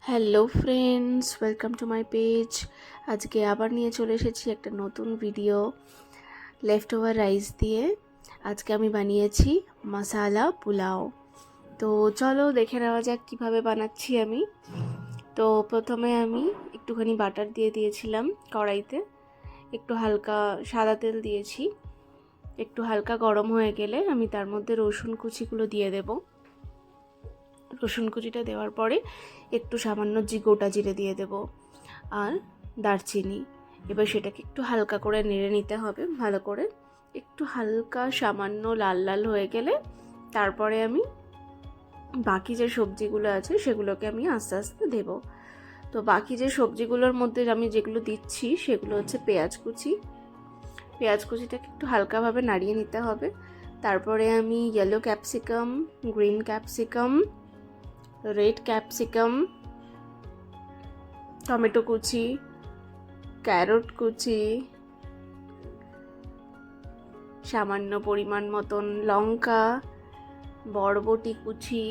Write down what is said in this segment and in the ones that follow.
Hello friends, welcome to my page. আজকে আবার নিয়ে চলে এসেছি একটা নতুন ভিডিও লেফট ওভার রাইস দিয়ে। আজকে আমি বানিয়েছি মশালা পোলাও। তো চলো দেখে নেওয়া যাক কীভাবে বানাচ্ছি আমি। তো প্রথমে আমি একটুখানি বাটার দিয়ে দিয়েছিলাম কড়াইতে, একটু হালকা সাদা তেল দিয়েছি। একটু হালকা গরম হয়ে গেলে আমি তার মধ্যে রসুন কুচিগুলো দিয়ে দেবো। রসুন কুচিটা দেওয়ার পরে একটু সামান্য গোটা জিরে দিয়ে দেব আর দারচিনি। এবার সেটাকে একটু হালকা করে নেড়ে নিতে হবে ভালো করে। একটু হালকা সামান্য লাল লাল হয়ে গেলে তারপরে আমি বাকি যে সবজিগুলো আছে সেগুলোকে আমি আস্তে আস্তে দেব। তো বাকি যে সবজিগুলোর মধ্যে আমি যেগুলো দিচ্ছি সেগুলো হচ্ছে পেঁয়াজ কুচিটাকে একটু হালকাভাবে নাড়িয়ে নিতে হবে। তারপরে আমি yellow capsicum, green capsicum, red capsicum, tomato কুচি, ক্যারট কুচি, সামান্য পরিমাণ মতন লঙ্কা, বরবটি কুচি,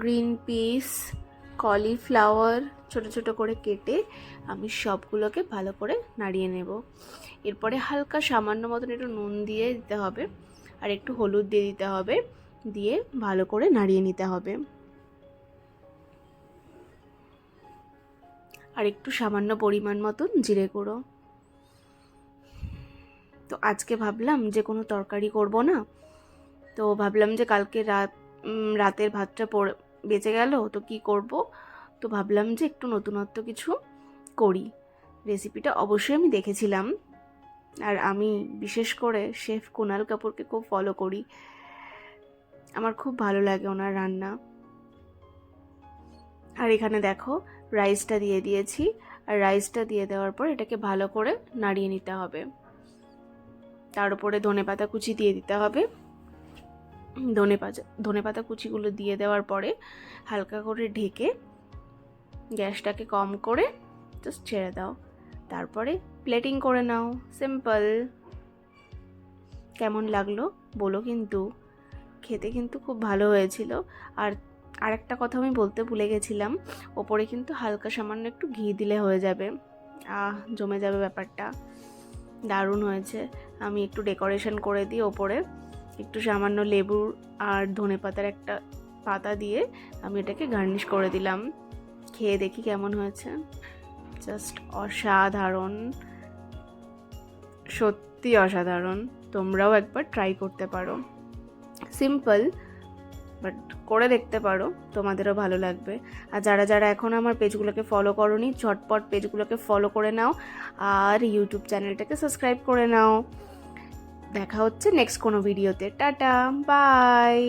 গ্রিন পিস, কলিফ্লাওয়ার ছোট ছোট করে কেটে আমি সবগুলোকে ভালো করে নাড়িয়ে নেব। এরপরে হালকা সামান্য মতন একটু নুন দিয়ে দিতে হবে আর একটু হলুদ দিয়ে দিতে হবে, দিয়ে ভালো করে নাড়িয়ে নিতে হবে। আর একটু সামান্য পরিমাণ মতন জিরে গুঁড়ো। তো আজকে ভাবলাম যে কোনো তরকারি করব না, তো ভাবলাম যে কালকে রাতের ভাতটা বেঁচে গেল, তো কি করব। তো ভাবলাম যে একটু নতুনত্ব কিছু করি। রেসিপিটা অবশ্যই আমি দেখেছিলাম, আর আমি বিশেষ করে শেফ কুনাল কাপুরকে খুব ফলো করি, আমার খুব ভালো লাগে ওনার রান্না। আর এখানে দেখো রাইসটা দিয়ে দিয়েছি, আর রাইসটা দিয়ে দেওয়ার পর এটাকে ভালো করে নাড়িয়ে নিতে হবে। তার উপরে ধনেপাতা কুচি দিয়ে দিতে হবে। ধনেপাতা কুচিগুলো দিয়ে দেওয়ার পরে হালকা করে ঢেকে গ্যাসটাকে কম করে জাস্ট ছেড়ে দাও। তারপরে প্লেটিং করে নাও, সিম্পল। কেমন লাগলো বলো কিন্তু, খেতে কিন্তু খুব ভালো হয়েছিল। আর আরেকটা কথা আমি বলতে ভুলে গেছিলাম, ওপরে কিন্তু হালকা সামান্য একটু ঘি দিলে হয়ে যাবে, জমে যাবে ব্যাপারটা। দারুণ হয়েছে। আমি একটু ডেকোরেশন করে দিই ওপরে, একটু সামান্য লেবুর আর ধনেপাতার একটা পাতা দিয়ে আমি এটাকে গার্নিশ করে দিলাম। খেয়ে দেখি কেমন হয়েছে। জাস্ট অসাধারণ, সত্যি অসাধারণ। তোমরাও একবার ট্রাই করতে পারো। সিম্পল, বাট করে দেখতে পারো, তোমাদেরও ভালো লাগবে। আর যারা যারা এখন আমার পেজগুলোকে ফলো করোনি, ঝটপট পেজগুলোকে ফলো করে নাও আর ইউটিউব চ্যানেলটাকে সাবস্ক্রাইব করে নাও। দেখা হচ্ছে নেক্সট কোনো ভিডিওতে। Tata, by.